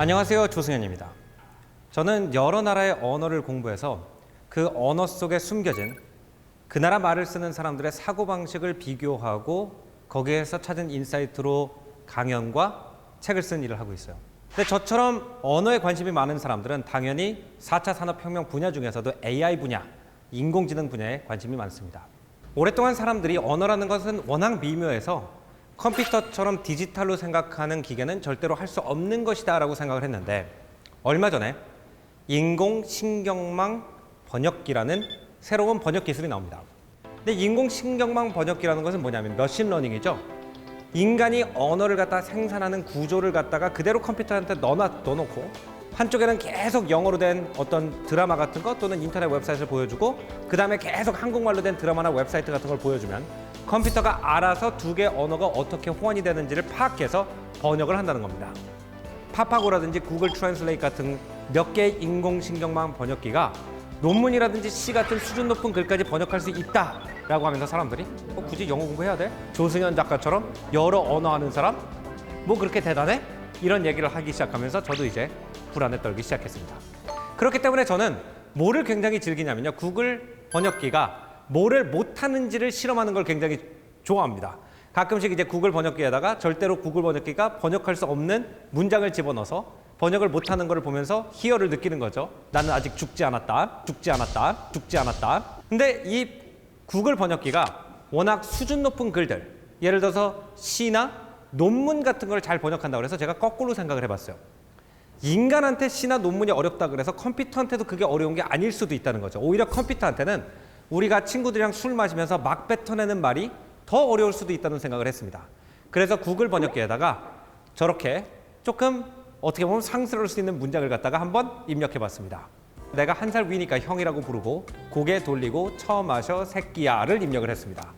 안녕하세요, 조승현입니다. 저는 여러 나라의 언어를 공부해서 그 언어 속에 숨겨진 그 나라 말을 쓰는 사람들의 사고방식을 비교하고 거기에서 찾은 인사이트로 강연과 책을 쓴 일을 하고 있어요. 근데 저처럼 언어에 관심이 많은 사람들은 당연히 4차 산업혁명 분야 중에서도 AI 분야, 인공지능 분야에 관심이 많습니다. 오랫동안 사람들이 언어라는 것은 워낙 미묘해서 컴퓨터처럼 디지털로 생각하는 기계는 절대로 할 수 없는 것이다 라고 생각을 했는데, 얼마 전에 인공신경망 번역기라는 새로운 번역 기술이 나옵니다. 근데 인공신경망 번역기라는 것은 뭐냐면 머신러닝이죠. 인간이 언어를 갖다 생산하는 구조를 갖다가 그대로 컴퓨터한테 넣어놓고 한쪽에는 계속 영어로 된 어떤 드라마 같은 것 또는 인터넷 웹사이트를 보여주고 그 다음에 계속 한국말로 된 드라마나 웹사이트 같은 걸 보여주면 컴퓨터가 알아서 두 개의 언어가 어떻게 호환이 되는지를 파악해서 번역을 한다는 겁니다. 파파고라든지 구글 트랜슬레이트 같은 몇 개의 인공신경망 번역기가 논문이라든지 시 같은 수준 높은 글까지 번역할 수 있다라고 하면서 사람들이 굳이 영어 공부해야 돼? 조승현 작가처럼 여러 언어 하는 사람? 뭐 그렇게 대단해? 이런 얘기를 하기 시작하면서 저도 이제 불안에 떨기 시작했습니다. 그렇기 때문에 저는 뭐를 굉장히 즐기냐면요, 구글 번역기가 뭐를 못하는지를 실험하는 걸 굉장히 좋아합니다. 가끔씩 이제 구글 번역기에다가 절대로 구글 번역기가 번역할 수 없는 문장을 집어넣어서 번역을 못하는 걸 보면서 희열을 느끼는 거죠. 나는 아직 죽지 않았다, 죽지 않았다, 죽지 않았다. 근데 이 구글 번역기가 워낙 수준 높은 글들, 예를 들어서 시나 논문 같은 걸 잘 번역한다고 해서 제가 거꾸로 생각을 해봤어요. 인간한테 시나 논문이 어렵다 그래서 컴퓨터한테도 그게 어려운 게 아닐 수도 있다는 거죠. 오히려 컴퓨터한테는 우리가 친구들이랑 술 마시면서 막 뱉어내는 말이 더 어려울 수도 있다는 생각을 했습니다. 그래서 구글 번역기에다가 저렇게 조금 어떻게 보면 상스러울 수 있는 문장을 갖다가 한번 입력해 봤습니다. 내가 한 살 위니까 형이라고 부르고 고개 돌리고 처음 마셔 새끼야를 입력을 했습니다.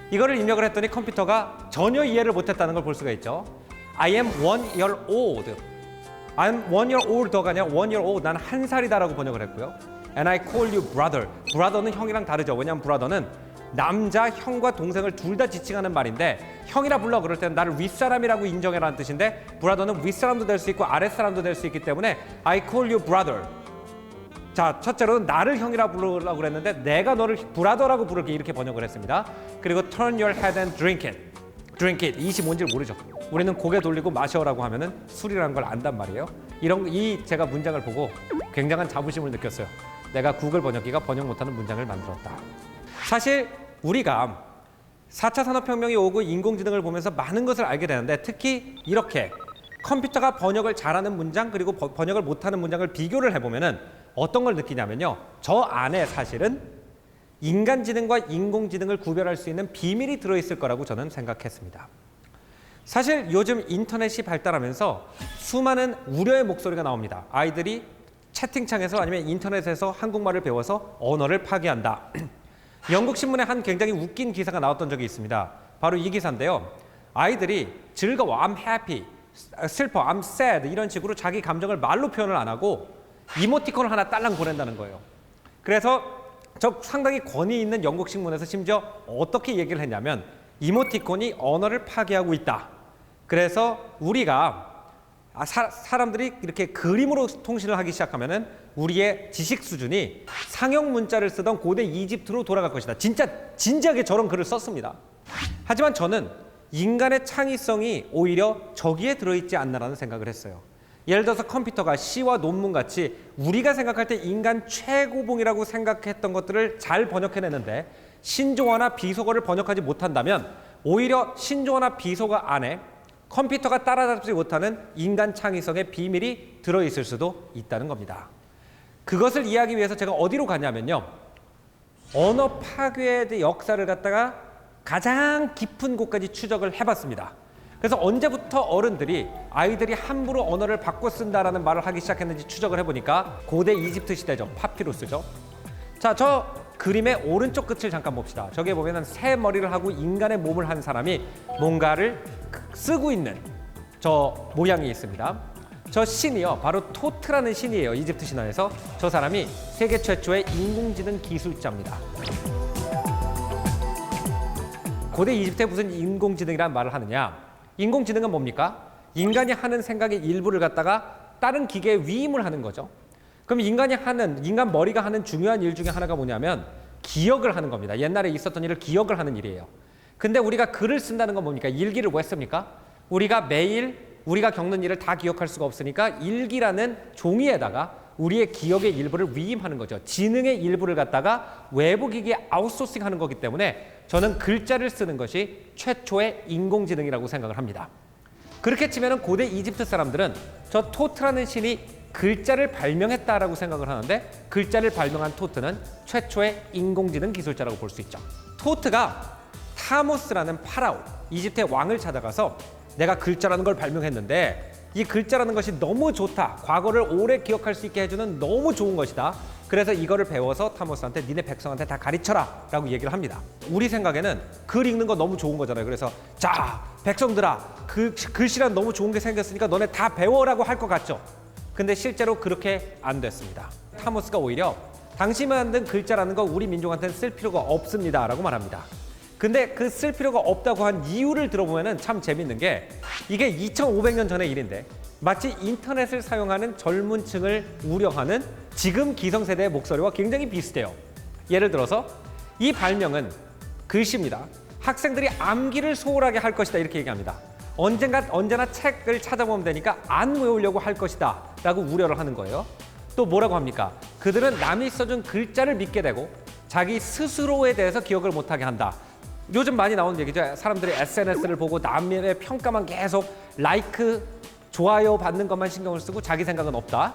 이거를 입력을 했더니 컴퓨터가 전혀 이해를 못했다는 걸 볼 수가 있죠. I am 1 year old. I'm 1 year older가 아니라 1 year old. 난 한 살이다라고 번역을 했고요. And I call you brother. brother는 형이랑 다르죠. 왜냐하면 brother는 남자 형과 동생을 둘 다 지칭하는 말인데, 형이라 불러 그럴 때는 나를 윗사람이라고 인정해라는 뜻인데, brother는 윗사람도 될 수 있고 아랫사람도 될 수 있기 때문에 I call you brother. 자, 첫째로는 나를 형이라 부르려고 그랬는데 내가 너를 브라더라고 부를게, 이렇게 번역을 했습니다. 그리고 turn your head and drink it. drink it. 이것이 뭔지 모르죠. 우리는 고개 돌리고 마셔라고 하면은 술이라는 걸 안단 말이에요. 제가 문장을 보고 굉장한 자부심을 느꼈어요. 내가 구글 번역기가 번역 못하는 문장을 만들었다. 사실 우리가 4차 산업혁명이 오고 인공지능을 보면서 많은 것을 알게 되는데, 특히 이렇게 컴퓨터가 번역을 잘하는 문장 그리고 번역을 못하는 문장을 비교를 해보면은 어떤 걸 느끼냐면요, 저 안에 사실은 인간지능과 인공지능을 구별할 수 있는 비밀이 들어있을 거라고 저는 생각했습니다. 사실 요즘 인터넷이 발달하면서 수많은 우려의 목소리가 나옵니다. 아이들이 채팅창에서 아니면 인터넷에서 한국말을 배워서 언어를 파괴한다. 영국 신문에 한 굉장히 웃긴 기사가 나왔던 적이 있습니다. 바로 이 기사인데요. 아이들이 즐거워, I'm happy, 슬퍼, I'm sad 이런 식으로 자기 감정을 말로 표현을 안 하고 이모티콘을 하나 딸랑 보낸다는 거예요. 그래서 저 상당히 권위 있는 영국 신문에서 심지어 어떻게 얘기를 했냐면, 이모티콘이 언어를 파괴하고 있다. 그래서 우리가 사람들이 이렇게 그림으로 통신을 하기 시작하면은 우리의 지식 수준이 상형 문자를 쓰던 고대 이집트로 돌아갈 것이다. 진짜 진지하게 저런 글을 썼습니다. 하지만 저는 인간의 창의성이 오히려 저기에 들어있지 않나라는 생각을 했어요. 예를 들어서 컴퓨터가 시와 논문같이 우리가 생각할 때 인간 최고봉이라고 생각했던 것들을 잘 번역해내는데 신조어나 비속어를 번역하지 못한다면 오히려 신조어나 비속어 안에 컴퓨터가 따라잡지 못하는 인간 창의성의 비밀이 들어있을 수도 있다는 겁니다. 그것을 이해하기 위해서 제가 어디로 가냐면요, 언어 파괴의 역사를 갖다가 가장 깊은 곳까지 추적을 해봤습니다. 그래서 언제부터 어른들이 아이들이 함부로 언어를 바꿔 쓴다라는 말을 하기 시작했는지 추적을 해보니까 고대 이집트 시대죠. 파피루스죠. 자, 저 그림의 오른쪽 끝을 잠깐 봅시다. 저기에 보면은 새 머리를 하고 인간의 몸을 한 사람이 뭔가를 쓰고 있는 저 모양이 있습니다. 저 신이요, 바로 토트라는 신이에요. 이집트 신화에서. 저 사람이 세계 최초의 인공지능 기술자입니다. 고대 이집트에 무슨 인공지능이라는 말을 하느냐? 인공지능은 뭡니까? 인간이 하는 생각의 일부를 갖다가 다른 기계에 위임을 하는 거죠. 그럼 인간 머리가 하는 중요한 일 중에 하나가 뭐냐면 기억을 하는 겁니다. 옛날에 있었던 일을 기억을 하는 일이에요. 근데 우리가 글을 쓴다는 건 뭡니까? 일기를 왜 씁니까? 우리가 매일 우리가 겪는 일을 다 기억할 수가 없으니까 일기라는 종이에다가 우리의 기억의 일부를 위임하는 거죠. 지능의 일부를 갖다가 외부 기기에 아웃소싱하는 거기 때문에 저는 글자를 쓰는 것이 최초의 인공지능이라고 생각을 합니다. 그렇게 치면 고대 이집트 사람들은 저 토트라는 신이 글자를 발명했다라고 생각을 하는데 글자를 발명한 토트는 최초의 인공지능 기술자라고 볼 수 있죠. 토트가 타모스라는 파라오, 이집트의 왕을 찾아가서 내가 글자라는 걸 발명했는데 이 글자라는 것이 너무 좋다. 과거를 오래 기억할 수 있게 해주는 너무 좋은 것이다. 그래서 이거를 배워서 타모스한테 니네 백성한테 다 가르쳐라 라고 얘기를 합니다. 우리 생각에는 글 읽는 거 너무 좋은 거잖아요. 그래서 자 백성들아 글씨란 너무 좋은 게 생겼으니까 너네 다 배워라고 할 것 같죠. 근데 실제로 그렇게 안 됐습니다. 타모스가 오히려 당시 만든 글자라는 거 우리 민족한테는 쓸 필요가 없습니다 라고 말합니다. 근데 그 쓸 필요가 없다고 한 이유를 들어보면 참 재밌는 게 이게 2500년 전의 일인데 마치 인터넷을 사용하는 젊은 층을 우려하는 지금 기성세대의 목소리와 굉장히 비슷해요. 예를 들어서 이 발명은 글씨입니다. 학생들이 암기를 소홀하게 할 것이다 이렇게 얘기합니다. 언제나 책을 찾아보면 되니까 안 외우려고 할 것이다 라고 우려를 하는 거예요. 또 뭐라고 합니까? 그들은 남이 써준 글자를 믿게 되고 자기 스스로에 대해서 기억을 못하게 한다. 요즘 많이 나오는 얘기죠. 사람들이 SNS를 보고 남의 평가만 계속 라이크, 좋아요 받는 것만 신경을 쓰고 자기 생각은 없다.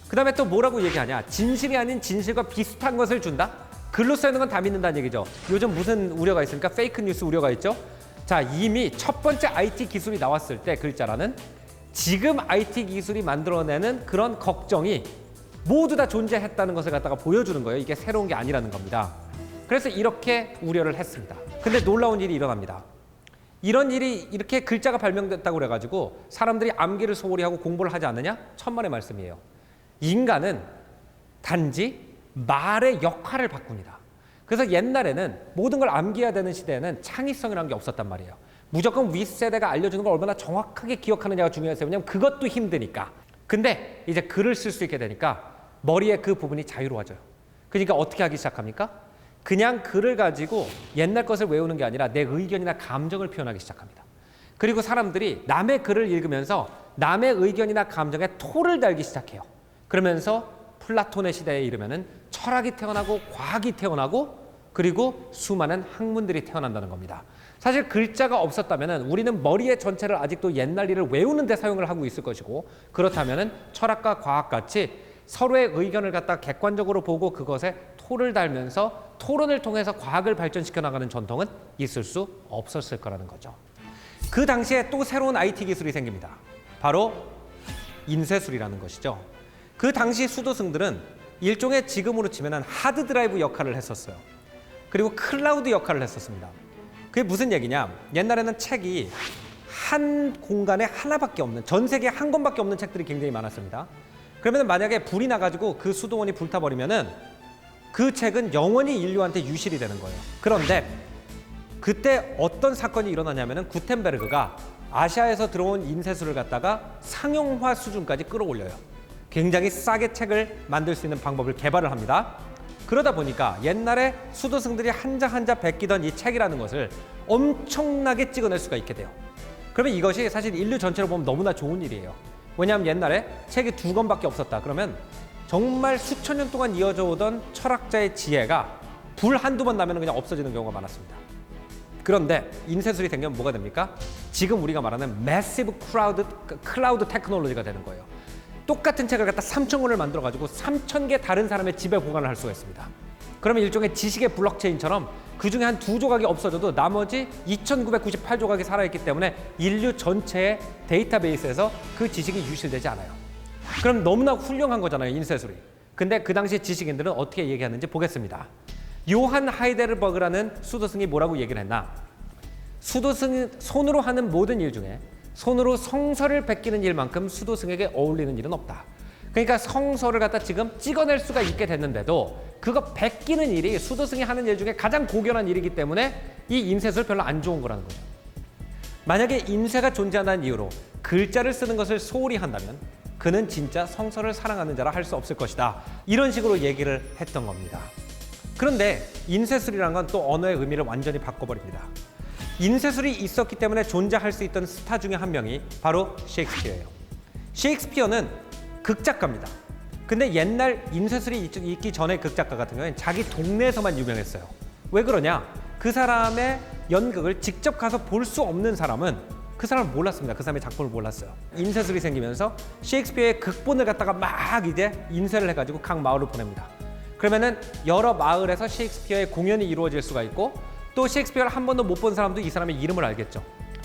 그 다음에 또 뭐라고 얘기하냐. 진실이 아닌 진실과 비슷한 것을 준다. 글로 쓰는 건 다 믿는다는 얘기죠. 요즘 무슨 우려가 있습니까? 페이크 뉴스 우려가 있죠. 자, 이미 첫 번째 IT 기술이 나왔을 때 글자라는 지금 IT 기술이 만들어내는 그런 걱정이 모두 다 존재했다는 것을 갖다가 보여주는 거예요. 이게 새로운 게 아니라는 겁니다. 그래서 이렇게 우려를 했습니다. 근데 놀라운 일이 일어납니다. 이런 일이 이렇게 글자가 발명됐다고 그래가지고 사람들이 암기를 소홀히 하고 공부를 하지 않느냐? 천만의 말씀이에요. 인간은 단지 말의 역할을 바꿉니다. 그래서 옛날에는 모든 걸 암기해야 되는 시대에는 창의성이라는 게 없었단 말이에요. 무조건 윗세대가 알려주는 걸 얼마나 정확하게 기억하느냐가 중요했어요. 왜냐하면 그것도 힘드니까. 근데 이제 글을 쓸 수 있게 되니까 머리의 그 부분이 자유로워져요. 그러니까 어떻게 하기 시작합니까? 그냥 글을 가지고 옛날 것을 외우는 게 아니라 내 의견이나 감정을 표현하기 시작합니다. 그리고 사람들이 남의 글을 읽으면서 남의 의견이나 감정에 토를 달기 시작해요. 그러면서 플라톤의 시대에 이르면은 철학이 태어나고 과학이 태어나고 그리고 수많은 학문들이 태어난다는 겁니다. 사실 글자가 없었다면은 우리는 머리의 전체를 아직도 옛날 일을 외우는 데 사용을 하고 있을 것이고 그렇다면은 철학과 과학 같이 서로의 의견을 갖다 객관적으로 보고 그것에 토를 달면서 토론을 통해서 과학을 발전시켜 나가는 전통은 있을 수 없었을 거라는 거죠. 그 당시에 또 새로운 IT 기술이 생깁니다. 바로 인쇄술이라는 것이죠. 그 당시 수도승들은 일종의 지금으로 치면 하드 드라이브 역할을 했었어요. 그리고 클라우드 역할을 했었습니다. 그게 무슨 얘기냐? 옛날에는 책이 한 공간에 하나밖에 없는, 전 세계에 한 권밖에 없는 책들이 굉장히 많았습니다. 그러면 만약에 불이 나가지고 그 수도원이 불타버리면은 그 책은 영원히 인류한테 유실이 되는 거예요. 그런데 그때 어떤 사건이 일어나냐면은 구텐베르그가 아시아에서 들어온 인쇄술을 갖다가 상용화 수준까지 끌어올려요. 굉장히 싸게 책을 만들 수 있는 방법을 개발을 합니다. 그러다 보니까 옛날에 수도승들이 한자 한자 베끼던 이 책이라는 것을 엄청나게 찍어낼 수가 있게 돼요. 그러면 이것이 사실 인류 전체로 보면 너무나 좋은 일이에요. 왜냐하면 옛날에 책이 2권밖에 없었다. 그러면 정말 수천 년 동안 이어져 오던 철학자의 지혜가 불 한두 번 나면 그냥 없어지는 경우가 많았습니다. 그런데 인쇄술이 생기면 뭐가 됩니까? 지금 우리가 말하는 매시브 클라우드 테크놀로지가 되는 거예요. 똑같은 책을 갖다 3,000권을 만들어가지고 3,000개 다른 사람의 집에 보관을 할 수가 있습니다. 그러면 일종의 지식의 블록체인처럼 그 중에 한 2조각이 없어져도 나머지 2,998조각이 살아있기 때문에 인류 전체의 데이터베이스에서 그 지식이 유실되지 않아요. 그럼 너무나 훌륭한 거잖아요, 인쇄술이. 근데 그 당시 지식인들은 어떻게 얘기하는지 보겠습니다. 요한 하이데르버그라는 수도승이 뭐라고 얘기를 했나? 수도승이 손으로 하는 모든 일 중에 손으로 성서를 베끼는 일만큼 수도승에게 어울리는 일은 없다. 그러니까 성서를 갖다 지금 찍어낼 수가 있게 됐는데도 그거 베끼는 일이 수도승이 하는 일 중에 가장 고견한 일이기 때문에 이 인쇄술 별로 안 좋은 거라는 거죠. 만약에 인쇄가 존재한다는 이유로 글자를 쓰는 것을 소홀히 한다면 그는 진짜 성서를 사랑하는 자라 할 수 없을 것이다. 이런 식으로 얘기를 했던 겁니다. 그런데 인쇄술이라는 건 또 언어의 의미를 완전히 바꿔버립니다. 인쇄술이 있었기 때문에 존재할 수 있던 스타 중에 한 명이 바로 셰익스피어예요. 셰익스피어는 극작가입니다. 근데 옛날 인쇄술이 있기 전에 극작가 같은 경우에는 자기 동네에서만 유명했어요. 왜 그러냐? 그 사람의 연극을 직접 가서 볼 수 없는 사람은 그 사람을 몰랐습니다. 그 사람의 작품을 몰랐어요. 인쇄술이 생기면서 셰익스피어의 극본을 갖다가 막 이제 인쇄를 해가지고 각 마을을 보냅니다. 그러면은 여러 마을에서 셰익스피어의 공연이 이루어질 수가 있고 또 셰익스피어를 한 번도 못 본 사람도 이 사람의 이름을 알겠죠.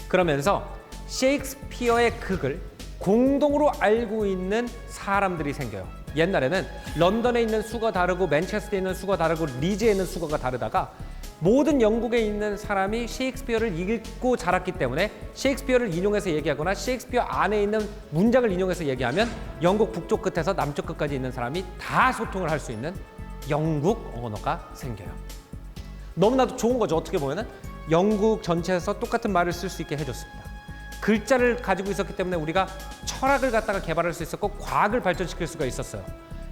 그러면서 셰익스피어의 극을 공동으로 알고 있는 사람들이 생겨요. 옛날에는 런던에 있는 수가 다르고 맨체스터에 있는 수가 다르고 리즈에 있는 수가가 다르다가 모든 영국에 있는 사람이 셰익스피어를 읽고 자랐기 때문에 셰익스피어를 인용해서 얘기하거나 셰익스피어 안에 있는 문장을 인용해서 얘기하면 영국 북쪽 끝에서 남쪽 끝까지 있는 사람이 다 소통을 할 수 있는 영국 언어가 생겨요. 너무나도 좋은 거죠. 어떻게 보면은 영국 전체에서 똑같은 말을 쓸 수 있게 해줬습니다. 글자를 가지고 있었기 때문에 우리가 철학을 갖다가 개발할 수 있었고 과학을 발전시킬 수가 있었어요.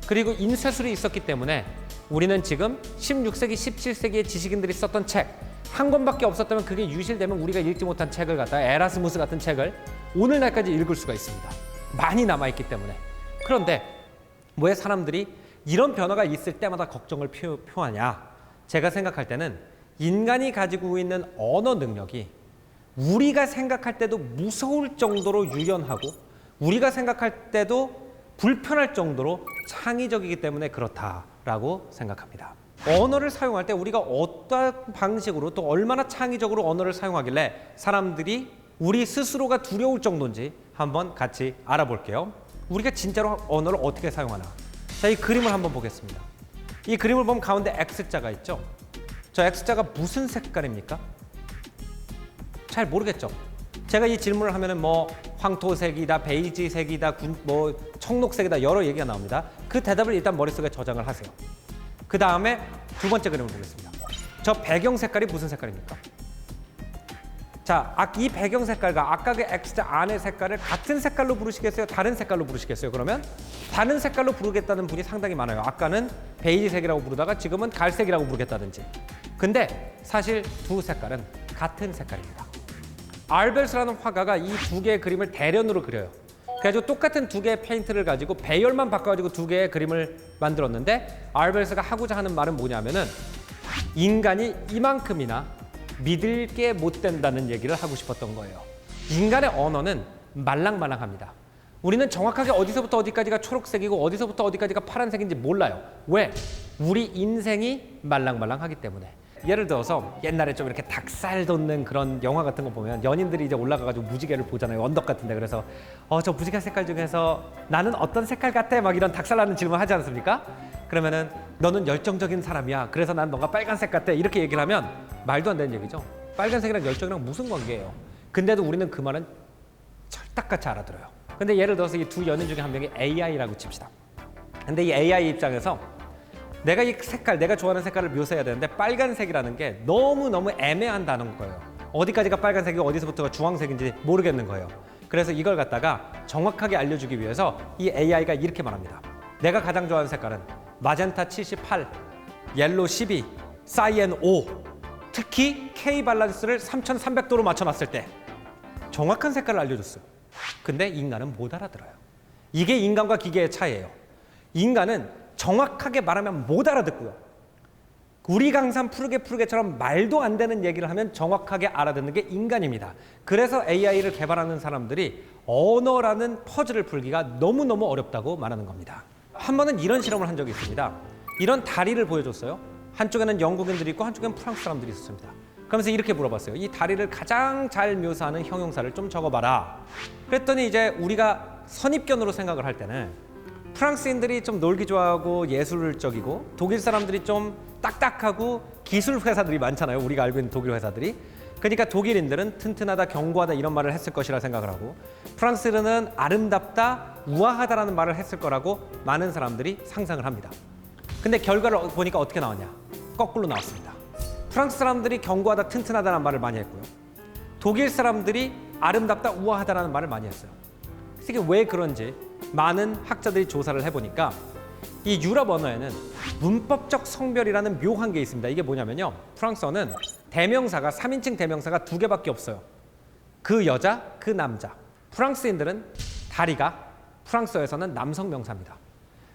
그리고 인쇄술이 있었기 때문에 우리는 지금 16세기, 17세기의 지식인들이 썼던 책 한 권밖에 없었다면 그게 유실되면 우리가 읽지 못한 책을 갖다가 에라스무스 같은 책을 오늘날까지 읽을 수가 있습니다. 많이 남아있기 때문에. 그런데 왜 사람들이 이런 변화가 있을 때마다 걱정을 표하냐? 제가 생각할 때는 인간이 가지고 있는 언어 능력이 우리가 생각할 때도 무서울 정도로 유연하고 우리가 생각할 때도 불편할 정도로 창의적이기 때문에 그렇다라고 생각합니다. 언어를 사용할 때 우리가 어떤 방식으로 또 얼마나 창의적으로 언어를 사용하길래 사람들이 우리 스스로가 두려울 정도인지 한번 같이 알아볼게요. 우리가 진짜로 언어를 어떻게 사용하나. 자, 이 그림을 한번 보겠습니다. 이 그림을 보면 가운데 X자가 있죠. 저 X자가 무슨 색깔입니까? 잘 모르겠죠. 제가 이 질문을 하면은 뭐 황토색이다, 베이지색이다, 뭐 청록색이다 여러 얘기가 나옵니다. 그 대답을 일단 머릿속에 저장을 하세요. 그 다음에 두 번째 그림을 보겠습니다. 저 배경 색깔이 무슨 색깔입니까? 자, 이 배경 색깔과 아까 그 X자 안의 색깔을 같은 색깔로 부르시겠어요? 다른 색깔로 부르시겠어요? 그러면 다른 색깔로 부르겠다는 분이 상당히 많아요. 아까는 베이지색이라고 부르다가 지금은 갈색이라고 부르겠다든지. 근데 사실 두 색깔은 같은 색깔입니다. 알벨스라는 화가가 이 두 개의 그림을 대련으로 그려요. 그래가지고 똑같은 두 개의 페인트를 가지고 배열만 바꿔가지고 두 개의 그림을 만들었는데 알벨스가 하고자 하는 말은 뭐냐면은 인간이 이만큼이나 믿을 게 못 된다는 얘기를 하고 싶었던 거예요. 인간의 언어는 말랑말랑합니다. 우리는 정확하게 어디서부터 어디까지가 초록색이고 어디서부터 어디까지가 파란색인지 몰라요. 왜? 우리 인생이 말랑말랑하기 때문에. 예를 들어서 옛날에 좀 이렇게 닭살 돋는 그런 영화 같은 거 보면 연인들이 이제 올라가가지고 무지개를 보잖아요. 언덕 같은데. 그래서 저 무지개 색깔 중에서 나는 어떤 색깔 같아? 막 이런 닭살나는 질문 하지 않습니까? 그러면은 너는 열정적인 사람이야. 그래서 난 너가 빨간색 같아. 이렇게 얘기를 하면 말도 안 되는 얘기죠. 빨간색이랑 열정이랑 무슨 관계예요? 근데도 우리는 그 말은 철딱같이 알아들어요. 근데 예를 들어서 이 두 연인 중에 한 명이 AI라고 칩시다. 근데 이 AI 입장에서 내가 이 색깔, 내가 좋아하는 색깔을 묘사해야 되는데 빨간색이라는 게 너무너무 애매한 단어인 거예요. 어디까지가 빨간색이고 어디서부터가 주황색인지 모르겠는 거예요. 그래서 이걸 갖다가 정확하게 알려주기 위해서 이 AI가 이렇게 말합니다. 내가 가장 좋아하는 색깔은 마젠타 78, 옐로 12, 사이엔 5. 특히 K 밸런스를 3300도로 맞춰놨을 때 정확한 색깔을 알려줬어요. 근데 인간은 못 알아들어요. 이게 인간과 기계의 차이예요. 인간은 정확하게 말하면 못 알아듣고요. 우리가 항상 푸르게처럼 말도 안 되는 얘기를 하면 정확하게 알아듣는 게 인간입니다. 그래서 AI를 개발하는 사람들이 언어라는 퍼즐을 풀기가 너무너무 어렵다고 말하는 겁니다. 한 번은 이런 실험을 한 적이 있습니다. 이런 다리를 보여줬어요. 한쪽에는 영국인들이 있고 한쪽에는 프랑스 사람들이 있었습니다. 그러면서 이렇게 물어봤어요. 이 다리를 가장 잘 묘사하는 형용사를 좀 적어봐라. 그랬더니 이제 우리가 선입견으로 생각을 할 때는 프랑스인들이 좀 놀기 좋아하고 예술적이고 독일 사람들이 좀 딱딱하고 기술 회사들이 많잖아요. 우리가 알고 있는 독일 회사들이. 그러니까 독일인들은 튼튼하다, 견고하다 이런 말을 했을 것이라 생각을 하고 프랑스인은 아름답다, 우아하다라는 말을 했을 거라고 많은 사람들이 상상을 합니다. 근데 결과를 보니까 어떻게 나왔냐? 거꾸로 나왔습니다. 프랑스 사람들이 견고하다, 튼튼하다는 말을 많이 했고요. 독일 사람들이 아름답다, 우아하다라는 말을 많이 했어요. 이게 왜 그런지 많은 학자들이 조사를 해보니까 이 유럽 언어에는 문법적 성별이라는 묘한 게 있습니다. 이게 뭐냐면요. 프랑스어는 대명사가 3인칭 대명사가 2개밖에 없어요. 그 여자, 그 남자. 프랑스인들은 다리가 프랑스어에서는 남성 명사입니다.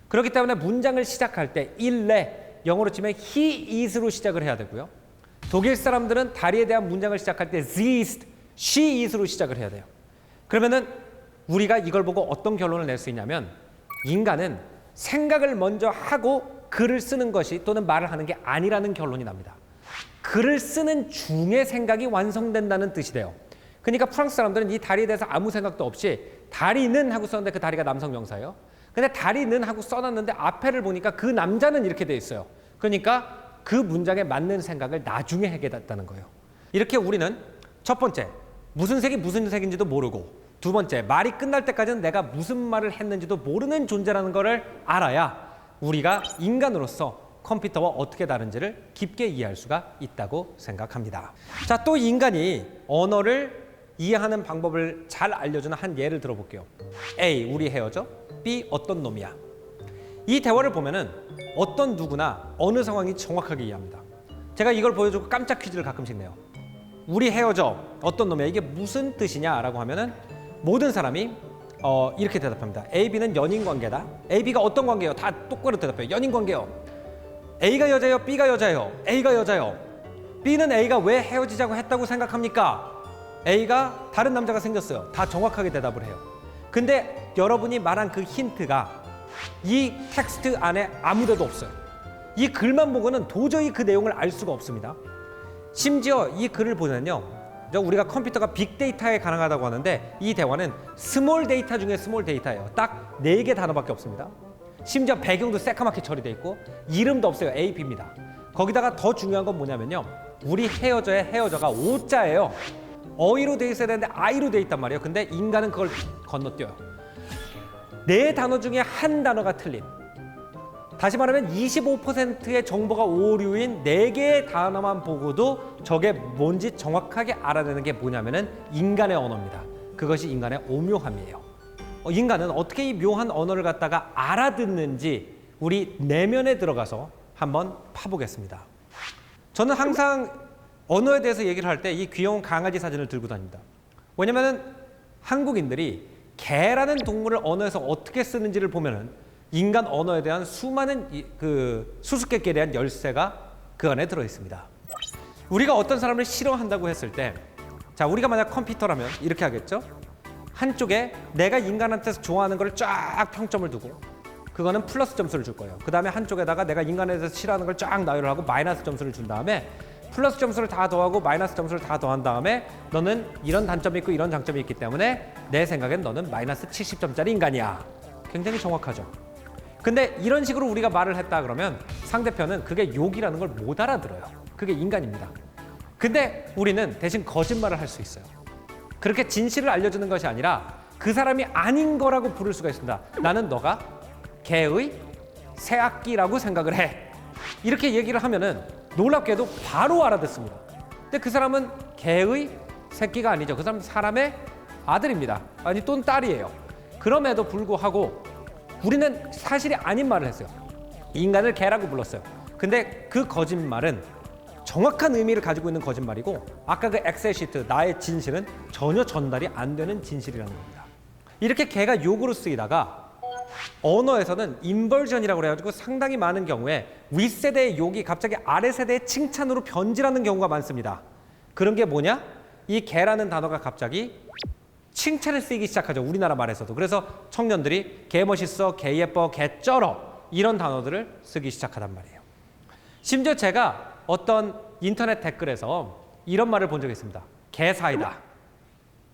그렇기 때문에 문장을 시작할 때 일레, 영어로 치면 he is로 시작을 해야 되고요. 독일 사람들은 다리에 대한 문장을 시작할 때 sie ist, she is로 시작을 해야 돼요. 그러면은 우리가 이걸 보고 어떤 결론을 낼 수 있냐면 인간은 생각을 먼저 하고 글을 쓰는 것이 또는 말을 하는 게 아니라는 결론이 납니다. 글을 쓰는 중에 생각이 완성된다는 뜻이 돼요. 그러니까 프랑스 사람들은 이 다리에 대해서 아무 생각도 없이 다리는 하고 썼는데 그 다리가 남성 명사예요. 근데 다리는 하고 써놨는데 앞에를 보니까 그 남자는 이렇게 돼 있어요. 그러니까 그 문장에 맞는 생각을 나중에 하게 됐다는 거예요. 이렇게 우리는 첫 번째, 무슨 색이 무슨 색인지도 모르고, 두 번째, 말이 끝날 때까지는 내가 무슨 말을 했는지도 모르는 존재라는 것을 알아야 우리가 인간으로서 컴퓨터와 어떻게 다른지를 깊게 이해할 수가 있다고 생각합니다. 자, 또 인간이 언어를 이해하는 방법을 잘 알려주는 한 예를 들어볼게요. A, 우리 헤어져. B, 어떤 놈이야. 이 대화를 보면은 어떤 누구나 어느 상황이 정확하게 이해합니다. 제가 이걸 보여주고 깜짝 퀴즈를 가끔씩 내요. 우리 헤어져. 어떤 놈이야. 이게 무슨 뜻이냐라고 하면은 모든 사람이 이렇게 대답합니다. A, B는 연인 관계다. A, B가 어떤 관계예요? 다 똑바로 대답해요. 연인 관계요. A가 여자예요? B가 여자예요? A가 여자예요. B는 A가 왜 헤어지자고 했다고 생각합니까? A가 다른 남자가 생겼어요. 다 정확하게 대답을 해요. 근데 여러분이 말한 그 힌트가 이 텍스트 안에 아무데도 없어요. 이 글만 보고는 도저히 그 내용을 알 수가 없습니다. 심지어 이 글을 보면요, 우리가 컴퓨터가 빅데이터에 가능하다고 하는데 이 대화는 스몰 데이터 중에 스몰 데이터예요. 딱 4개 단어밖에 없습니다. 심지어 배경도 새까맣게 처리돼 있고 이름도 없어요. A, B입니다. 거기다가 더 중요한 건 뭐냐면요, 우리 헤어져의 헤어져가 오자예요. 어휘로 돼 있어야 되는데 아이로 돼 있단 말이에요. 근데 인간은 그걸 건너뛰어요. 4단어 중에 한 단어가 틀린, 다시 말하면 25%의 정보가 오류인 4개의 단어만 보고도 저게 뭔지 정확하게 알아내는 게 뭐냐면은 인간의 언어입니다. 그것이 인간의 오묘함이에요. 인간은 어떻게 이 묘한 언어를 갖다가 알아듣는지 우리 내면에 들어가서 한번 파보겠습니다. 저는 항상 언어에 대해서 얘기를 할 때 이 귀여운 강아지 사진을 들고 다닙니다. 왜냐면은 한국인들이 개라는 동물을 언어에서 어떻게 쓰는지를 보면은 인간 언어에 대한 수많은 그 수수께끼에 대한 열쇠가 그 안에 들어 있습니다. 우리가 어떤 사람을 싫어한다고 했을 때, 자, 우리가 만약 컴퓨터라면 이렇게 하겠죠? 한쪽에 내가 인간한테서 좋아하는 걸 쫙 평점을 두고 그거는 플러스 점수를 줄 거예요. 그 다음에 한쪽에다가 내가 인간에 대해서 싫어하는 걸 쫙 나열을 하고 마이너스 점수를 준 다음에 플러스 점수를 다 더하고 마이너스 점수를 다 더한 다음에 너는 이런 단점이 있고 이런 장점이 있기 때문에 내 생각엔 너는 마이너스 70점짜리 인간이야. 굉장히 정확하죠. 근데 이런 식으로 우리가 말을 했다 그러면 상대편은 그게 욕이라는 걸 못 알아들어요. 그게 인간입니다. 근데 우리는 대신 거짓말을 할 수 있어요. 그렇게 진실을 알려주는 것이 아니라 그 사람이 아닌 거라고 부를 수가 있습니다. 나는 너가 개의 새악기라고 생각을 해. 이렇게 얘기를 하면은 놀랍게도 바로 알아듣습니다. 근데 그 사람은 개의 새끼가 아니죠. 그 사람은 사람의 아들입니다. 아니 또는 딸이에요. 그럼에도 불구하고 우리는 사실이 아닌 말을 했어요. 인간을 개라고 불렀어요. 근데 그 거짓말은 정확한 의미를 가지고 있는 거짓말이고, 아까 그 엑셀 시트 나의 진실은 전혀 전달이 안 되는 진실이라는 겁니다. 이렇게 개가 욕으로 쓰이다가 언어에서는 인버전이라고 해가지고 상당히 많은 경우에 윗세대의 욕이 갑자기 아래세대의 칭찬으로 변질하는 경우가 많습니다. 그런 게 뭐냐? 이 개라는 단어가 갑자기 칭찬을 쓰이기 시작하죠. 우리나라 말에서도. 그래서 청년들이 개 멋있어, 개 예뻐, 개 쩔어 이런 단어들을 쓰기 시작하단 말이에요. 심지어 제가 어떤 인터넷 댓글에서 이런 말을 본 적이 있습니다. 개사이다.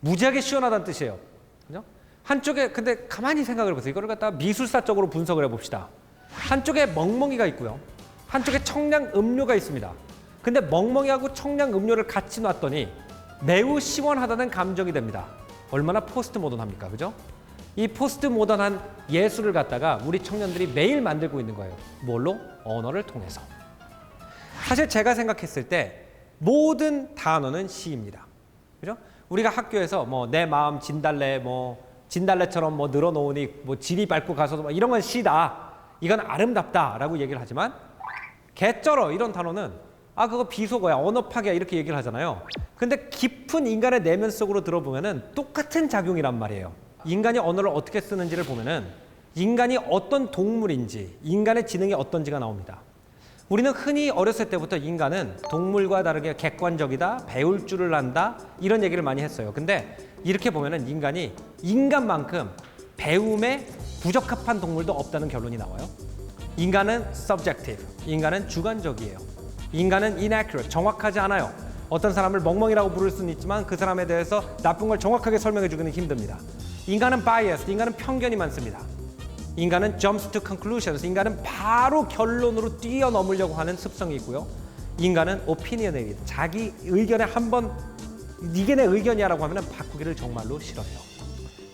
무지하게 시원하다는 뜻이에요. 그죠? 한쪽에 근데 가만히 생각을 해보세요. 이거를 갖다가 미술사적으로 분석을 해봅시다. 한쪽에 멍멍이가 있고요. 한쪽에 청량 음료가 있습니다. 근데 멍멍이하고 청량 음료를 같이 놨더니 매우 시원하다는 감정이 됩니다. 얼마나 포스트 모던합니까? 그죠? 이 포스트 모던한 예술을 갖다가 우리 청년들이 매일 만들고 있는 거예요. 뭘로? 언어를 통해서. 사실 제가 생각했을 때 모든 단어는 시입니다. 그죠? 우리가 학교에서 뭐 내 마음 진달래, 뭐 진달래처럼 뭐 늘어놓으니 뭐 지리 밟고 가서도 이런 건 시다. 이건 아름답다라고 얘기를 하지만 개쩔어 이런 단어는 그거 비속어야, 언어 파괴야 이렇게 얘기를 하잖아요. 근데 깊은 인간의 내면 속으로 들어보면은 똑같은 작용이란 말이에요. 인간이 언어를 어떻게 쓰는지를 보면은 인간이 어떤 동물인지, 인간의 지능이 어떤지가 나옵니다. 우리는 흔히 어렸을 때부터 인간은 동물과 다르게 객관적이다, 배울 줄을 안다 이런 얘기를 많이 했어요. 근데 이렇게 보면은 인간이 인간만큼 배움에 부적합한 동물도 없다는 결론이 나와요. 인간은 subjective, 인간은 주관적이에요. 인간은 inaccurate, 정확하지 않아요. 어떤 사람을 멍멍이라고 부를 수는 있지만 그 사람에 대해서 나쁜 걸 정확하게 설명해 주기는 힘듭니다. 인간은 biased, 인간은 편견이 많습니다. 인간은 jumps to conclusions, 인간은 바로 결론으로 뛰어넘으려고 하는 습성이 있고요. 인간은 opinionated, 자기 의견에 한번 이게 내 의견이야 라고 하면 바꾸기를 정말로 싫어해요.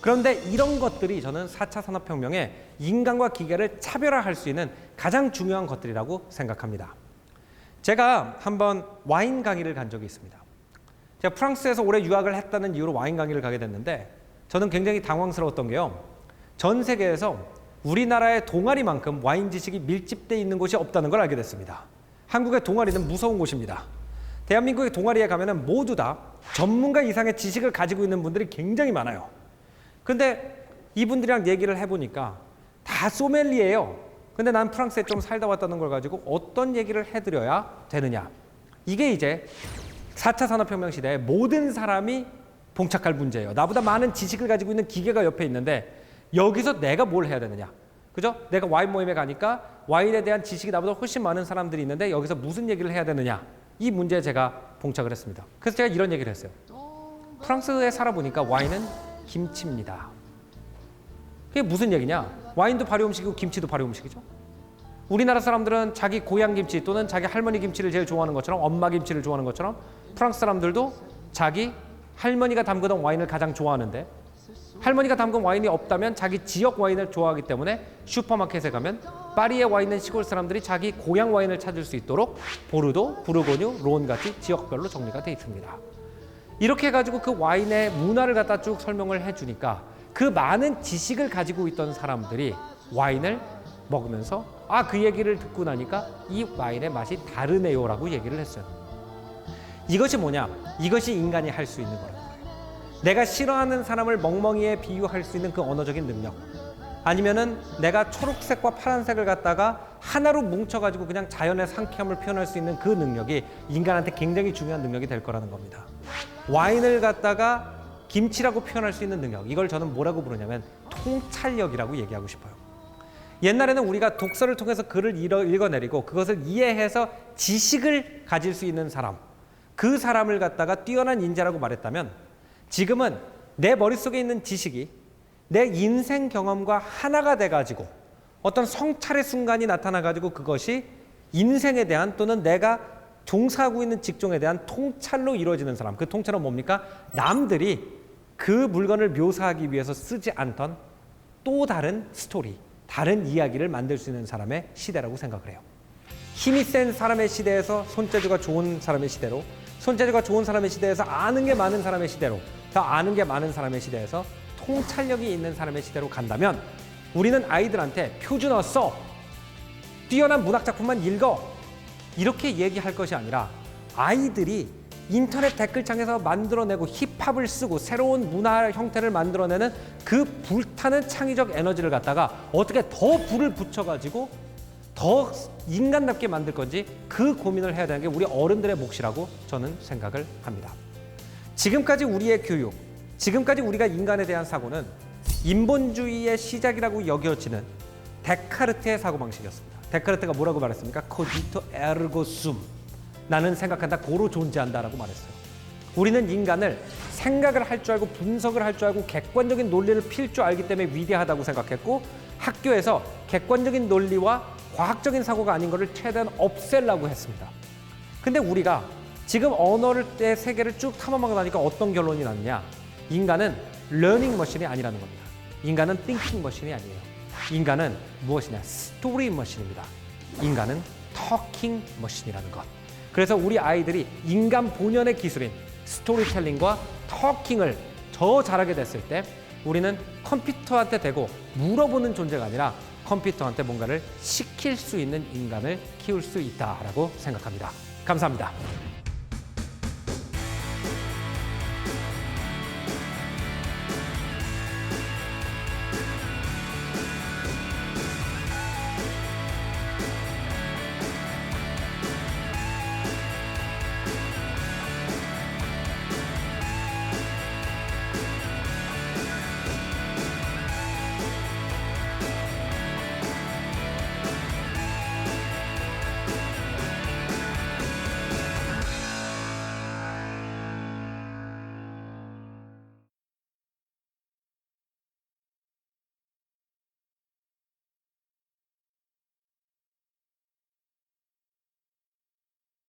그런데 이런 것들이 저는 4차 산업혁명에 인간과 기계를 차별화할 수 있는 가장 중요한 것들이라고 생각합니다. 제가 한번 와인 강의를 간 적이 있습니다. 제가 프랑스에서 오래 유학을 했다는 이유로 와인 강의를 가게 됐는데 저는 굉장히 당황스러웠던 게요. 전 세계에서 우리나라의 동아리만큼 와인 지식이 밀집되어 있는 곳이 없다는 걸 알게 됐습니다. 한국의 동아리는 무서운 곳입니다. 대한민국의 동아리에 가면은 모두 다 전문가 이상의 지식을 가지고 있는 분들이 굉장히 많아요. 근데 이분들이랑 얘기를 해보니까 다 소믈리에예요. 근데 난 프랑스에 좀 살다 왔다는 걸 가지고 어떤 얘기를 해드려야 되느냐. 이게 이제 4차 산업혁명 시대에 모든 사람이 봉착할 문제예요. 나보다 많은 지식을 가지고 있는 기계가 옆에 있는데 여기서 내가 뭘 해야 되느냐. 그죠? 내가 와인 모임에 가니까 와인에 대한 지식이 나보다 훨씬 많은 사람들이 있는데 여기서 무슨 얘기를 해야 되느냐. 이 문제에 제가 봉착을 했습니다. 그래서 제가 이런 얘기를 했어요. 프랑스에 살아보니까 와인은 김치입니다. 그게 무슨 얘기냐? 와인도 발효 음식이고 김치도 발효 음식이죠. 우리나라 사람들은 자기 고향 김치 또는 자기 할머니 김치를 제일 좋아하는 것처럼, 엄마 김치를 좋아하는 것처럼 프랑스 사람들도 자기 할머니가 담그던 와인을 가장 좋아하는데 할머니가 담근 와인이 없다면 자기 지역 와인을 좋아하기 때문에 슈퍼마켓에 가면 파리에 와 있는 시골 사람들이 자기 고향 와인을 찾을 수 있도록 보르도, 부르고뉴, 론같이 지역별로 정리가 되어 있습니다. 이렇게 해가지고 그 와인의 문화를 갖다 쭉 설명을 해주니까 그 많은 지식을 가지고 있던 사람들이 와인을 먹으면서 그 얘기를 듣고 나니까 이 와인의 맛이 다르네요 라고 얘기를 했어요. 이것이 뭐냐? 이것이 인간이 할 수 있는 거라는 거예요. 내가 싫어하는 사람을 멍멍이에 비유할 수 있는 그 언어적인 능력, 아니면은 내가 초록색과 파란색을 갖다가 하나로 뭉쳐가지고 그냥 자연의 상쾌함을 표현할 수 있는 그 능력이 인간한테 굉장히 중요한 능력이 될 거라는 겁니다. 와인을 갖다가 김치라고 표현할 수 있는 능력, 이걸 저는 뭐라고 부르냐면 통찰력이라고 얘기하고 싶어요. 옛날에는 우리가 독서를 통해서 글을 읽어내리고 그것을 이해해서 지식을 가질 수 있는 사람, 그 사람을 갖다가 뛰어난 인재라고 말했다면 지금은 내 머릿속에 있는 지식이 내 인생 경험과 하나가 돼가지고 어떤 성찰의 순간이 나타나가지고 그것이 인생에 대한 또는 내가 종사하고 있는 직종에 대한 통찰로 이루어지는 사람, 그 통찰은 뭡니까? 남들이 그 물건을 묘사하기 위해서 쓰지 않던 또 다른 스토리, 다른 이야기를 만들 수 있는 사람의 시대라고 생각을 해요. 힘이 센 사람의 시대에서 손재주가 좋은 사람의 시대로, 손재주가 좋은 사람의 시대에서 아는 게 많은 사람의 시대로, 더 아는 게 많은 사람의 시대에서 통찰력이 있는 사람의 시대로 간다면 우리는 아이들한테 표준어 써, 뛰어난 문학작품만 읽어, 이렇게 얘기할 것이 아니라 아이들이 인터넷 댓글창에서 만들어내고 힙합을 쓰고 새로운 문화 형태를 만들어내는 그 불타는 창의적 에너지를 갖다가 어떻게 더 불을 붙여가지고 더 인간답게 만들 건지 그 고민을 해야 되는 게 우리 어른들의 몫이라고 저는 생각을 합니다. 지금까지 우리의 교육, 지금까지 우리가 인간에 대한 사고는 인본주의의 시작이라고 여겨지는 데카르트의 사고방식이었습니다. 데카르트가 뭐라고 말했습니까? cogito ergo sum. 나는 생각한다, 고로 존재한다라고 말했어요. 우리는 인간을 생각을 할 줄 알고 분석을 할 줄 알고 객관적인 논리를 필 줄 알기 때문에 위대하다고 생각했고 학교에서 객관적인 논리와 과학적인 사고가 아닌 것을 최대한 없애려고 했습니다. 근데 우리가 지금 언어의 세계를 쭉 탐험하고 나니까 어떤 결론이 났냐? 인간은 러닝 머신이 아니라는 겁니다. 인간은 띵킹 머신이 아니에요. 인간은 무엇이냐? 스토리 머신입니다. 인간은 터킹 머신이라는 것. 그래서 우리 아이들이 인간 본연의 기술인 스토리텔링과 터킹을 더 잘하게 됐을 때 우리는 컴퓨터한테 대고 물어보는 존재가 아니라 컴퓨터한테 뭔가를 시킬 수 있는 인간을 키울 수 있다라고 생각합니다. 감사합니다.